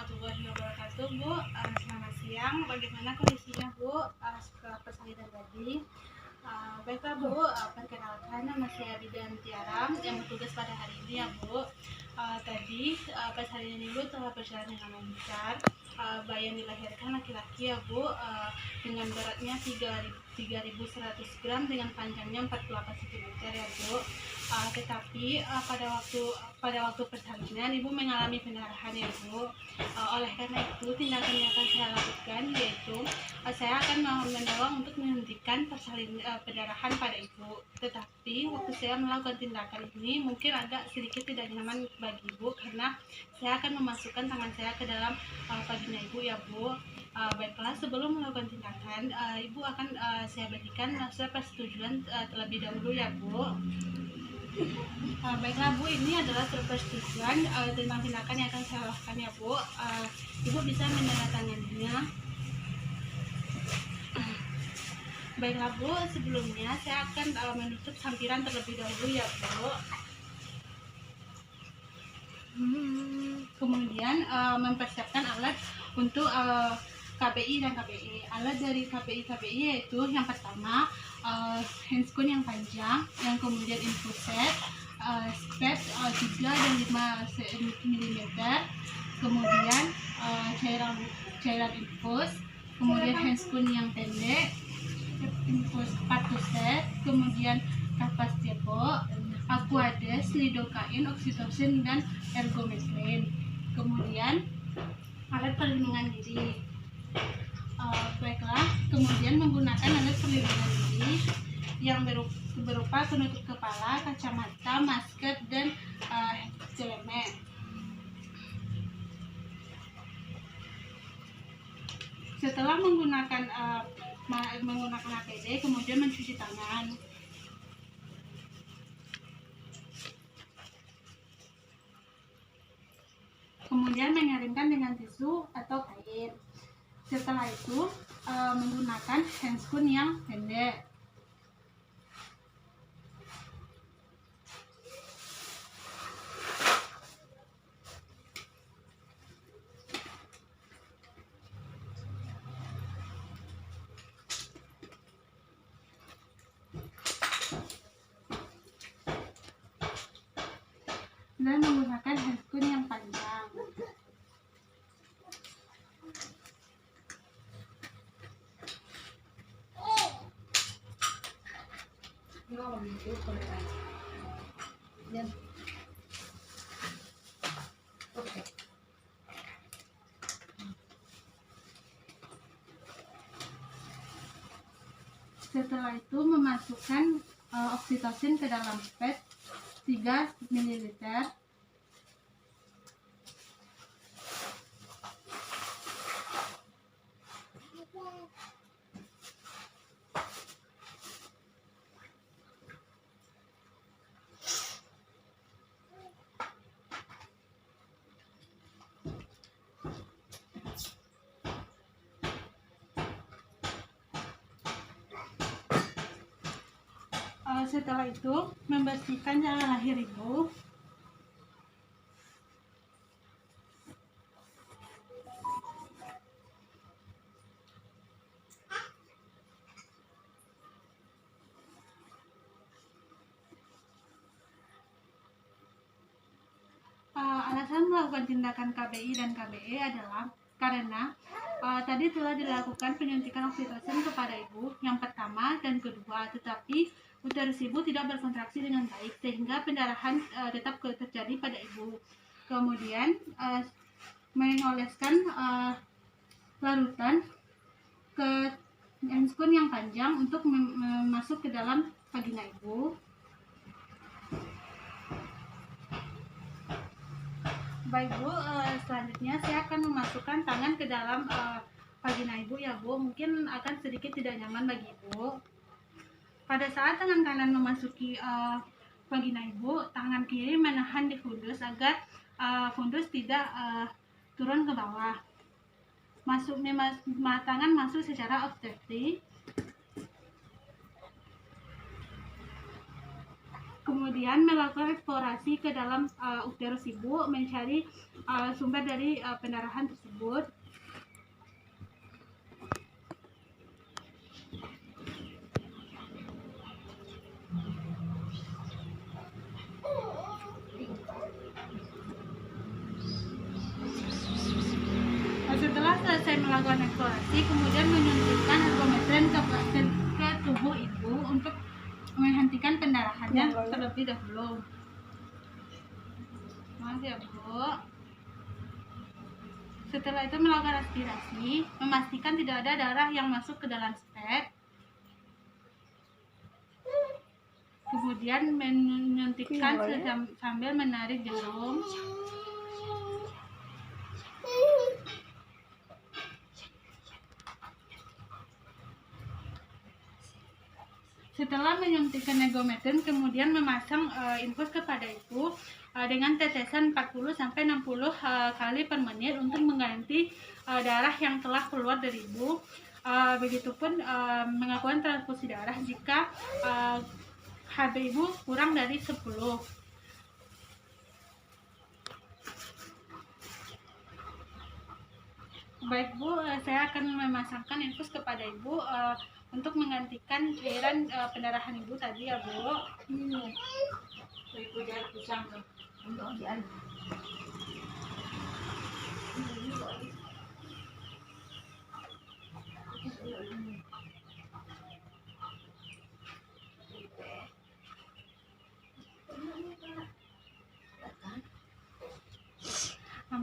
warahmatullahi wabarakatuh, Bu. Selamat siang. Bagaimana kondisinya, Bu? Setelah persalinan tadi. Baiklah, Bu. Perkenalkan, nama saya Bidan Tiara yang bertugas pada hari ini, ya, Bu. Tadi persalinan Ibu telah berjalan dengan lancar. Bayi yang dilahirkan laki-laki, ya, Bu, dengan beratnya 3.100 gram dengan panjangnya 48 cm, ya, Bu. Tetapi pada waktu persalinan Ibu mengalami pendarahan, ya, Bu. Oleh karena itu tindakan yang akan saya lakukan yaitu saya akan mendorong untuk menghentikan pendarahan pada Ibu. Tetapi waktu saya melakukan tindakan ini mungkin agak sedikit tidak nyaman bagi Ibu karena saya akan memasukkan tangan saya ke dalam vagina Ibu, ya, Bu. Baiklah, sebelum melakukan tindakan Ibu akan saya berikan surat persetujuan terlebih dahulu, ya, Bu. Baiklah, Bu, ini adalah surat persetujuan tentang tindakan yang akan saya lakukan, ya, Bu. Ibu bisa menandatanganinya. Baiklah, Bu, sebelumnya saya akan menutup sampiran terlebih dahulu, ya, Bu. Kemudian mempersiapkan alat untuk KPI dan KPE. Alat dari KPI yaitu yang pertama handscoon yang panjang, yang kemudian infuset, spet 3 dan 5 mm, kemudian cairan infus, kemudian handscoon yang pendek, infus 4 set, kemudian kapas cepo, aquades, lidocain, oksitosin, dan ergometrin. Kemudian alat perlindungan diri. Baiklah, kemudian menggunakan alat perlindungan diri yang berupa penutup kepala, kacamata, masker, dan celemek. Setelah menggunakan APD, kemudian mencuci tangan. Kemudian mengeringkan dengan tisu atau kain. Setelah itu menggunakan handscoon yang pendek. Dan menggunakan handscoon yang panjang. Setelah itu memasukkan oksitosin ke dalam pet 3 ml. Setelah itu membersihkan jalan lahir Ibu. Alasan melakukan tindakan KBI dan KBE adalah karena tadi telah dilakukan penyuntikan oksitosin kepada Ibu yang pertama dan kedua, tetapi uterus Ibu tidak berkontraksi dengan baik sehingga pendarahan tetap terjadi pada Ibu. Kemudian mengoleskan larutan ke handscoon yang panjang untuk masuk ke dalam vagina Ibu. Baik, Bu, selanjutnya saya akan memasukkan tangan ke dalam vagina Ibu, ya, Bu. Mungkin akan sedikit tidak nyaman bagi Ibu. Pada saat tangan kanan memasuki vagina Ibu, tangan kiri menahan di fundus agar fundus tidak turun ke bawah. Tangan masuk secara obstruksi. Kemudian melakukan eksplorasi ke dalam uterus ibu, mencari sumber dari pendarahan tersebut. Setelah selesai melakukan eksplorasi, kemudian menyuntikkan ergometrin ke tubuh ibu untuk menghentikan pendarahannya terlebih dahulu. Maaf ya Bu. Setelah itu melakukan aspirasi, memastikan tidak ada darah yang masuk ke dalam spek. Kemudian menyuntikkan sambil menarik jarum. Setelah menyuntikkan ergometrin, kemudian memasang infus kepada ibu dengan tetesan 40-60 kali per menit untuk mengganti darah yang telah keluar dari ibu. Begitupun melakukan transfusi darah jika HB ibu kurang dari 10. Baik Bu, saya akan memasangkan infus kepada ibu untuk menggantikan cairan pendarahan ibu tadi ya Bu.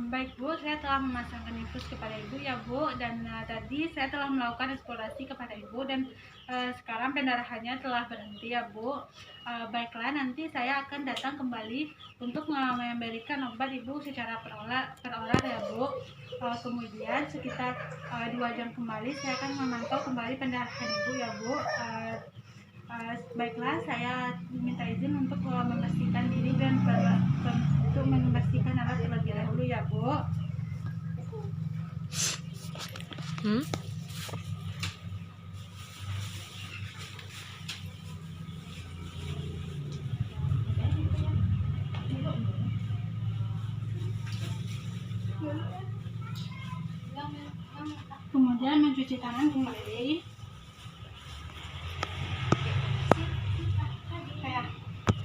Baik Bu, saya telah memasangkan infus kepada ibu ya Bu, dan tadi saya telah melakukan eksplorasi kepada ibu dan sekarang pendarahannya telah berhenti ya Bu. Baiklah, nanti saya akan datang kembali untuk memberikan obat ibu secara per oral ya Bu. Kemudian sekitar 2 jam kembali saya akan memantau kembali pendarahan ibu ya Bu. Baiklah, saya minta izin untuk membersihkan diri dan untuk membersihkan alat terlebih dahulu ya Bu. Kemudian mencuci tangan kembali.